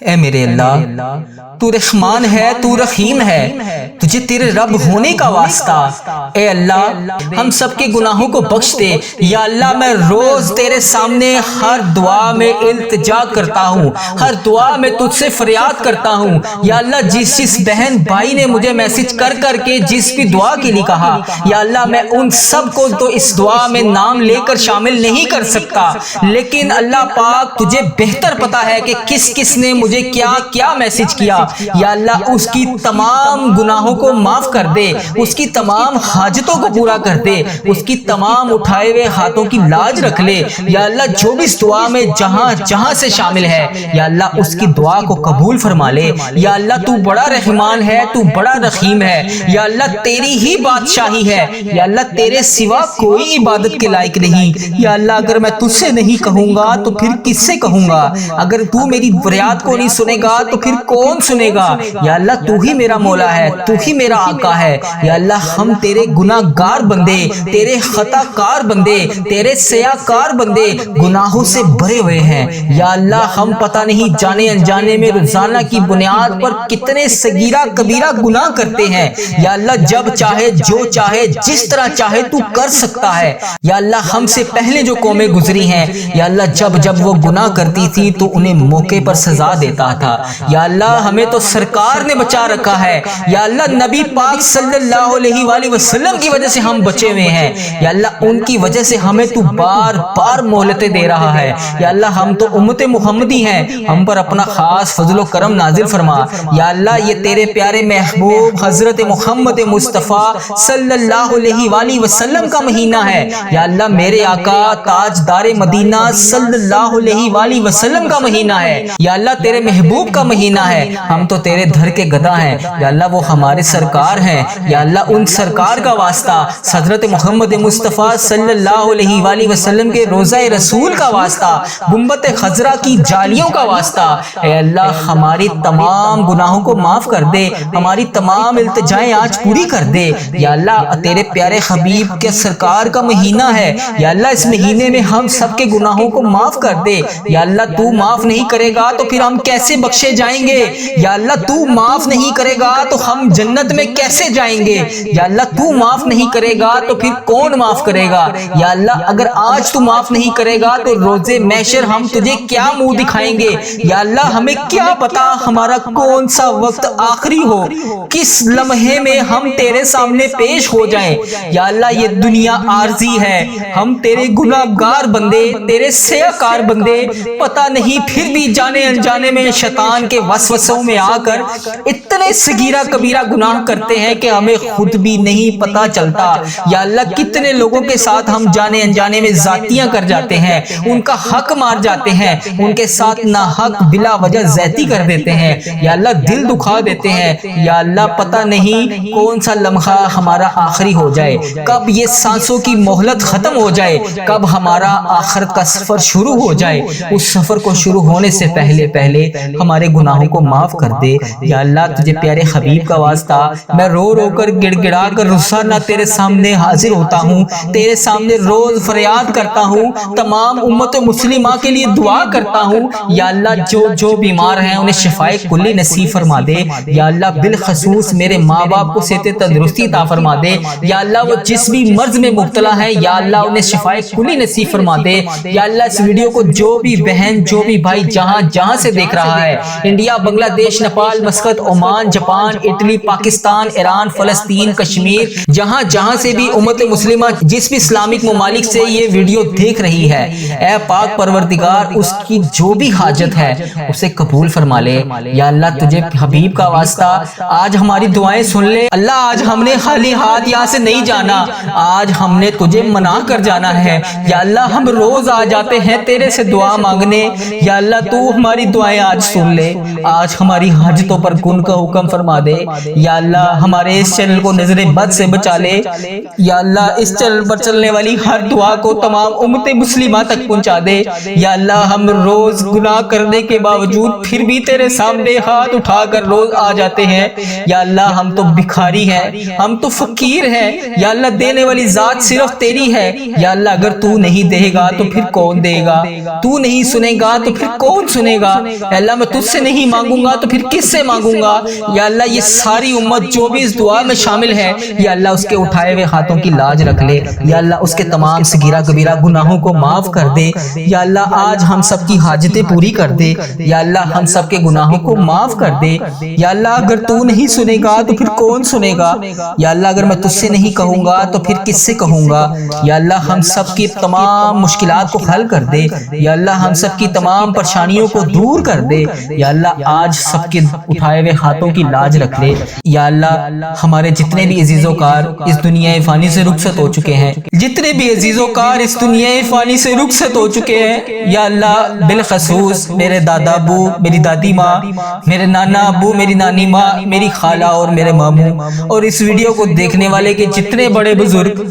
اے میرے اللہ تو رحمان ہے، تو رحیم ہے، تجھے تیرے رب ہونے کا واسطہ۔ اے اللہ ہم سب کے گناہوں کو بخش دے۔ یا اللہ میں روز تیرے سامنے ہر دعا میں التجا کرتا ہوں، ہر دعا میں تجھ سے فریاد کرتا ہوں۔ یا اللہ جس بہن بھائی نے مجھے میسج کر کے جس بھی دعا کے لیے کہا، یا اللہ میں ان سب کو تو اس دعا میں نام لے کر شامل نہیں کر سکتا، لیکن اللہ پاک تجھے بہتر پتا ہے کہ کس نے مجھے کیا کیا میسج کیا۔ یا اللہ اس کی تمام گناہوں کو معاف کر دے، اس کی تمام حاجتوں کو پورا کر دے، اس کی تمام اٹھائے ہوئے ہاتھوں کی لاج رکھ لے۔ یا اللہ جو بھی اس دعا میں جہاں سے شامل ہے، یا اللہ اس کی دعا کو قبول فرما لے۔ یا اللہ تو بڑا رحمان ہے، تو بڑا رحیم ہے۔ یا اللہ تیری ہی بادشاہی ہے، یا اللہ تیرے سوا کوئی عبادت کے لائق نہیں۔ یا اللہ اگر میں تجھ سے نہیں کہوں گا تو پھر کس سے کہوں گا؟ اگر تو میری فریاد کو نہیں سنے گا تو پھر کون سنے گا؟ یا اللہ تو ہی میرا مولا ہے، تو ہی میرا آقا ہے۔ یا اللہ ہم تیرے گناہ گار بندے، تیرے خطا کار بندے، تیرے سیاہ کار بندے گناہوں سے بھرے ہوئے ہیں۔ یا اللہ ہم پتہ نہیں جانے انجانے میں روزانہ کی بنیاد پر کتنے صغیرہ کبیرہ گناہ کرتے ہیں۔ یا اللہ جب چاہے جو چاہے جس طرح چاہے تو کر سکتا ہے۔ یا اللہ ہم سے پہلے جو قومیں گزری ہیں، یا اللہ جب وہ گناہ کرتی تھی تو انہیں موقع پر سزا دیتا تھا۔ یا اللہ ہمیں تو سرکار نے بچا رکھا ہے۔ یا اللہ نبی پاک صلی اللہ علیہ وآلہ وسلم کی وجہ سے ہم بچے ہوئے ہیں۔ یا اللہ ان کی وجہ سے ہمیں تو بار بار مہلتیں دے رہا ہے۔ یا اللہ ہم تو امت محمدی ہیں، ہم پر اپنا خاص فضل و کرم نازل فرما۔ یا اللہ یہ تیرے پیارے محبوب حضرت محمد مصطفیٰ صلی اللہ علیہ وآلہ وسلم کا مہینہ ہے۔ یا اللہ میرے آقا تاجدار مدینہ صلی اللہ علیہ وآلہ وسلم کا مہینہ ہے۔ یا اللہ تیرے محبوب کا مہینہ ہے، ہم تو تیرے دھر کے گدا ہیں۔ یا اللہ وہ ہمارے سرکار ہیں۔ یا اللہ ان سرکار کا واسطہ، حضرت محمد مصطفیٰ صلی اللہ علیہ وآلہ وسلم کے روضہ رسول کا واسطہ، گنبد خضرا کی جالیوں کا واسطہ، اے اللہ ہماری تمام گناہوں کو معاف کر دے، ہماری تمام التجائیں آج پوری کر دے۔ یا اللہ تیرے پیارے حبیب کے سرکار کا مہینہ ہے۔ یا اللہ اس مہینے میں ہم سب کے گناہوں کو معاف کر دے۔ یا اللہ تو معاف نہیں کرے گا تو پھر ہم کیسے بخشے جائیں گے؟ یا اللہ تو معاف نہیں کرے گا تو ہم جنت میں کیسے جائیں گے؟ یا اللہ تو معاف نہیں کرے گا تو پھر کون معاف کرے گا؟ یا اللہ اگر آج تو معاف نہیں کرے گا تو روز محشر ہم تجھے کیا منہ دکھائیں گے؟ یا اللہ ہمیں کیا پتا ہمارا کون سا وقت آخری ہو، کس لمحے میں ہم تیرے سامنے پیش ہو جائیں۔ یا اللہ یہ دنیا عارضی ہے، ہم تیرے گناہ گار بندے، تیرے سیاہ کار بندے، پتہ نہیں پھر بھی جانے انجانے میں شیطان کے وسوسوں میں آ کر اتنے صغیرہ کبیرہ گناہ کرتے ہیں کہ ہمیں خود بھی نہیں پتہ چلتا۔ یا اللہ کتنے لوگوں کے ساتھ ہم جانے انجانے میں زیادتیاں کر جاتے ہیں، ان کا حق مار جاتے ہیں، ان کے ساتھ ناحق بلا وجہ زیادتی کر دیتے ہیں۔ یا اللہ دل دکھا دیتے ہیں۔ یا اللہ پتہ نہیں کون سا لمحہ ہمارا آخری ہو جائے، کب یہ سانسوں کی مہلت ختم ہو جائے، کب ہمارا آخرت کا سفر شروع ہو جائے۔ اس سفر کو شروع ہونے سے پہلے ہمارے گناہوں کو معاف کر دے۔ یا اللہ تجھے پیارے حبیب کا واسطہ میں رو کر گڑ گڑا کر روزانہ تیرے سامنے حاضر ہوتا ہوں، تیرے سامنے روز فریاد کرتا ہوں، تمام امت مسلمہ کے لیے دعا کرتا ہوں۔ یا اللہ جو بیمار ہیں انہیں شفائے کلی نصیب فرما دے۔ یا اللہ بالخصوص میرے ماں باپ کو صحت تندرستی عطا فرما دے۔ یا اللہ وہ جس بھی مرض میں مبتلا ہے، یا اللہ انہیں شفائے کلی نصیب فرما دے۔ یا اللہ اس ویڈیو کو جو بھی بہن جو بھی بھائی جہاں سے دیکھ رہا ہے، انڈیا، بنگلہ دیش، Nepal, Muscat, Oman, Japan, Italy, Pakistan, Iran, فلسطین، کشمیر، جہاں سے بھی امت مسلمہ جس بھی اسلامک ممالک سے یہ ویڈیو دیکھ رہی ہے، اے پاک پروردگار اس کی جو بھی حاجت ہے اسے قبول فرما لے۔ یا اللہ تجھے حبیب کا واسطہ آج ہماری دعائیں سن لے۔ اللہ آج ہم نے خالی ہاتھ یہاں سے نہیں جانا، آج ہم نے تجھے منا کر جانا ہے۔ یا اللہ ہم روز آ جاتے ہیں تیرے سے دعا مانگنے۔ یا اللہ تو ہماری دعائیں آج سن لے، آج ہماری حاجتوں پر کن کا حکم فرما دے۔ یا اللہ ہمارے اس چینل کو نظر بد سے بچا لے۔ یا اللہ اس چینل پر چلنے والی ہر دعا کو تمام امت مسلمہ تک پہنچا دے۔ یا اللہ ہم روز گناہ کرنے کے باوجود پھر بھی تیرے سامنے ہاتھ اٹھا کر روز آ جاتے ہیں۔ یا اللہ ہم تو بھکاری ہیں، ہم تو فقیر ہیں۔ یا اللہ دینے والی ذات صرف تیری ہے۔ یا اللہ اگر تو نہیں دے گا تو پھر کون دے گا؟ تو نہیں سنے گا تو پھر کون سنے گا؟ اے اللہ میں تجھ سے نہیں مانگوں گا تو پھر کس سے مانگوں گا؟ یا اللہ یہ ساری امت جو بھی اس دعا میں شامل ہے یا اللہ اس کے اٹھائے ہوئے ہاتھوں کی لاج رکھ لے، یا اللہ اس کے تمام صغیرہ کبیرہ گناہوں کو معاف کر دے، یا اللہ آج ہم سب کی حاجتیں پوری کر دے، یا اللہ ہم سب کے گناہوں کو معاف کر دے، یا اللہ اگر تو نہیں سنے گا تو پھر کون سنے گا؟ یا اللہ اگر میں تجھ سے نہیں کہوں گا تو پھر کس سے کہوں گا؟ یا اللہ ہم سب کی تمام مشکلات کو حل کر دے، یا اللہ ہم سب کی تمام پریشانیوں کو دور کر دے، یا اللہ آج سب کے اٹھائے ہوئے ہاتھوں کی لاج رکھ لے۔ یا اللہ ہمارے جتنے بھی عزیز و کار اس دنیا فانی سے رخصت ہو چکے ہیں، جتنے بھی عزیز و کار اس دنیا فانی سے رخصت ہو چکے ہیں، یا اللہ بالخصوص میرے دادا ابو، میری دادی ماں، میرے نانا ابو، میری نانی ماں، میری خالہ اور میرے ماموں، اور اس ویڈیو کو دیکھنے والے کے جتنے بڑے بزرگ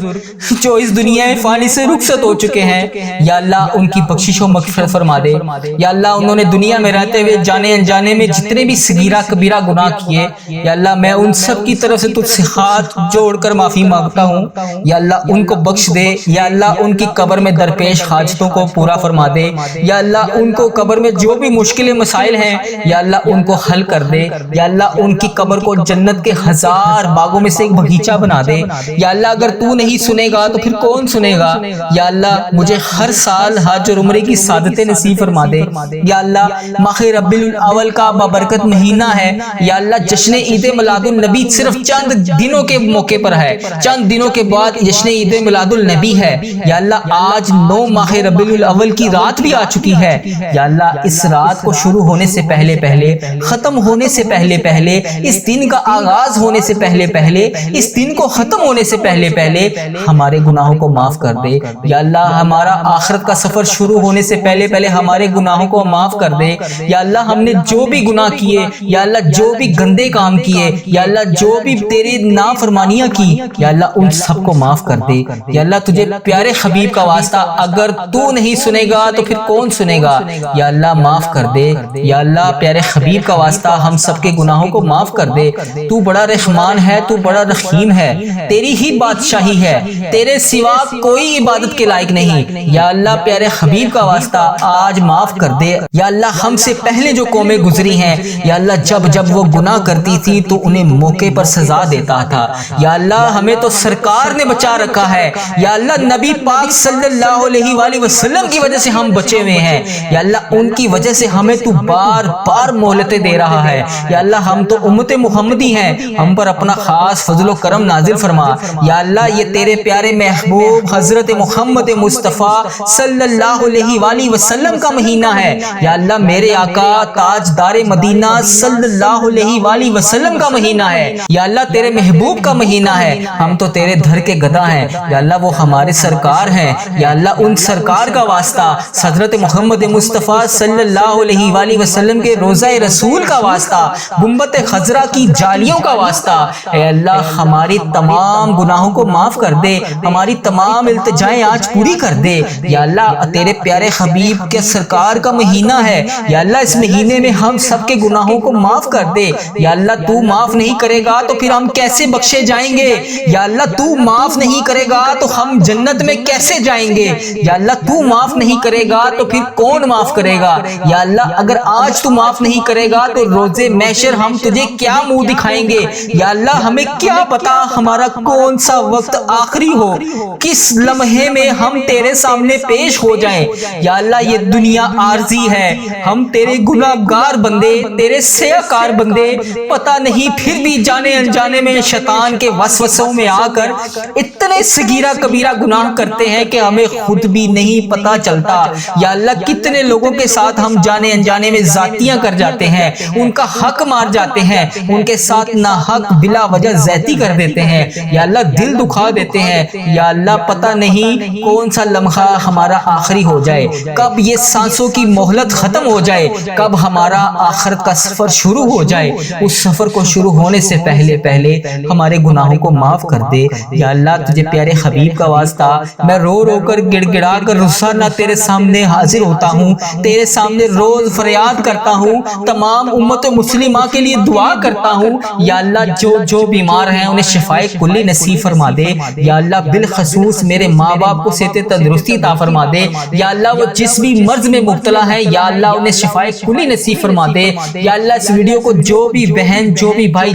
جو اس دنیا فانی سے رخصت ہو چکے ہیں، یا اللہ ان کی بخشش و مغفرت فرما دے۔ یا اللہ انہوں نے دنیا میں رہتے ہوئے جانے انجانے میں جتنے بھی صغیرہ کبیرہ گناہ کیے، یا اللہ میں ان سب کی طرف سے تجھ سے ہاتھ جوڑ کر معافی مانگتا ہوں، یا اللہ ان کو بخش دے، یا اللہ ان کی قبر میں درپیش حاجتوں کو پورا فرما دے، یا اللہ ان کو قبر میں جو بھی مشکل مسائل ہیں یا اللہ ان کو حل کر دے، یا اللہ ان کی قبر کو جنت کے 1000 باغوں میں سے ایک باغیچہ بنا دے۔ یا اللہ اگر تو نہیں سنے گا تو پھر کون سنے گا؟ یا اللہ مجھے ہر سال حج اور عمرے کی سعادتیں نصیب فرما دے۔ یا اللہ ماہ ربیع الاول کا بابرکت مہینہ ہے، یا اللہ جشن عید میلاد النبی صرف چند دنوں کے موقع پر ہے، چند دنوں کے بعد جشن عید میلاد النبی ہے۔ یا اللہ آج 9 ماہ ربیع الاول کی رات بھی آ چکی ہے، یا اللہ اس رات کو شروع ہونے سے پہلے پہلے، ختم ہونے سے پہلے پہلے، اس دن کا آغاز ہونے سے پہلے پہلے، اس دن کو ختم ہونے سے پہلے پہلے ہمارے گناہوں کو معاف کر دے۔ یا اللہ ہمارا آخرت کا سفر شروع ہونے سے پہلے پہلے ہمارے گناہوں کو معاف کر دے۔ یا اللہ ہم نے جو بھی گناہ کیے، یا اللہ جو بھی گندے کام کیے، یا اللہ جو بھی تیری نافرمانیاں کی، یا اللہ ان سب کو معاف کر دے۔ یا اللہ تجھے پیارے حبیب کا واسطہ اگر تو نہیں سنے گا تو پھر کون سنے گا؟ یا اللہ معاف کر دے۔ یا اللہ پیارے حبیب کا واسطہ ہم سب کے گناہوں کو معاف کر دے۔ تو بڑا رحمان ہے، تو بڑا رحیم ہے، تیری ہی بادشاہی ہے، تیرے سوا کوئی عبادت کے لائق نہیں۔ یا اللہ پیارے حبیب کا واسطہ آج معاف کر دے۔ یا اللہ ہم سے پہلے جو قومیں گزری ہیں، یا اللہ جب وہ گناہ کرتی تھی تو انہیں موقع پر سزا دیتا تھا۔ یا اللہ ہمیں تو سرکار نے بچا رکھا ہے، یا اللہ نبی پاک صلی اللہ علیہ وآلہ وسلم کی وجہ سے ہم بچے ہوئے ہیں۔ یا اللہ ان کی وجہ سے ہمیں تو بار بار مہلتیں دے رہا ہے۔ یا اللہ ہم تو امت محمدی ہیں، ہم پر اپنا خاص فضل و کرم نازل فرما۔ یا اللہ یہ تیرے پیارے محبوب حضرت محمد مصطفیٰ صلی اللہ علیہ وآلہ وسلم کا مہینہ ہے، یا اللہ میرے آقا تاجدار مدینہ صلی اللہ علیہ وآلہ وسلم کا مہینہ ہے، یا اللہ تیرے محبوب کا مہینہ ہے، ہم تو تیرے دھر کے گدا ہیں۔ یا اللہ وہ ہمارے سرکار ہیں، یا اللہ ان سرکار کا واسطہ، حضرت محمد مصطفیٰ صلی اللہ علیہ وآلہ وسلم کے روضہ رسول کا واسطہ، گنبد خضرا کی جالیوں کا واسطہ، اے اللہ ہماری تمام گناہوں کو معاف کر دے، ہماری تمام التجائیں آج پوری کر دے۔ یا اللہ تیرے پیارے حبیب کے سرکار کا مہینہ ہے، یا اللہ اس مہینے میں ہم سب کے گناہوں کو معاف کر دے۔ یا اللہ تو معاف نہیں کرے گا تو پھر ہم کیسے بخشے جائیں گے؟ یا اللہ تو معاف نہیں کرے گا تو ہم جنت میں کیسے جائیں گے؟ یا اللہ تو معاف نہیں کرے گا تو پھر کون معاف کرے گا؟ یا اللہ اگر آج تو معاف نہیں کرے گا تو روز محشر ہم تجھے کیا منہ دکھائیں گے؟ یا اللہ ہمیں کیا پتا ہمارا کون سا وقت آخری ہو، کس لمحے میں ہم تیرے سامنے پیش ہو جائیں۔ یا اللہ یہ دنیا عارضی ہے، ہم تیرے گناہگار بندے، تیرے سیاکار بندے، پتہ نہیں پھر بھی جانے انجانے میں شیطان کے وسوسوں میں آ کر اتنے صغیرہ کبیرہ گناہ کرتے ہیں کہ ہمیں خود بھی نہیں پتہ چلتا۔ یا اللہ کتنے لوگوں کے ساتھ ہم جانے انجانے میں زیادتیاں کر جاتے ہیں، ان کا حق مار جاتے ہیں، ان کے ساتھ ناحق بلا وجہ زیادتی کر دیتے ہیں، یا اللہ دل دکھا دیتے ہیں۔ یا اللہ پتہ نہیں کون سا لمحہ ہمارا آخری ہو جائے، کب یہ سانسوں کی مہلت ختم ہو جائے، کب ہمارا آخرت کا سفر شروع ہو جائے۔ اس سفر کو شروع ہونے سے پہلے پہلے ہمارے گناہوں کو معاف کر دے۔ یا اللہ تجھے پیارے حبیب حبیب کا واسطہ میں رو رو کر گڑ گڑا کر روزانہ تیرے سامنے حاضر ہوتا ہوں، تیرے سامنے روز فریاد کرتا ہوں، تمام امت مسلمہ کے لیے دعا کرتا ہوں۔ یا اللہ جو بیمار ہیں انہیں شفائے کلی نصیب فرما دے۔ یا اللہ بالخصوص میرے ماں باپ کو صحت تندرستی عطا فرما دے۔ یا اللہ وہ جس بھی مرض میں مبتلا ہے یا اللہ انہیں شفائے کلی نصیب فرما دے۔ یا اللہ اس ویڈیو کو جو بھی بہن جو بھی بھائی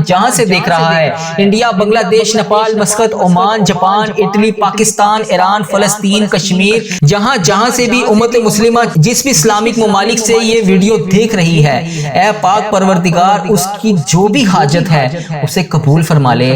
جہاں سے دیکھ رہا ہے، انڈیا، بنگلہ دیش، Nepal, Muscat, Oman, Japan, Italy, Pakistan, Iran, فلسطین، کشمیر، جہاں سے بھی امت مسلمہ جس بھی اسلامک ممالک سے یہ ویڈیو دیکھ رہی ہے، اے پاک پروردگار اس کی جو بھی حاجت ہے اسے قبول فرما لے۔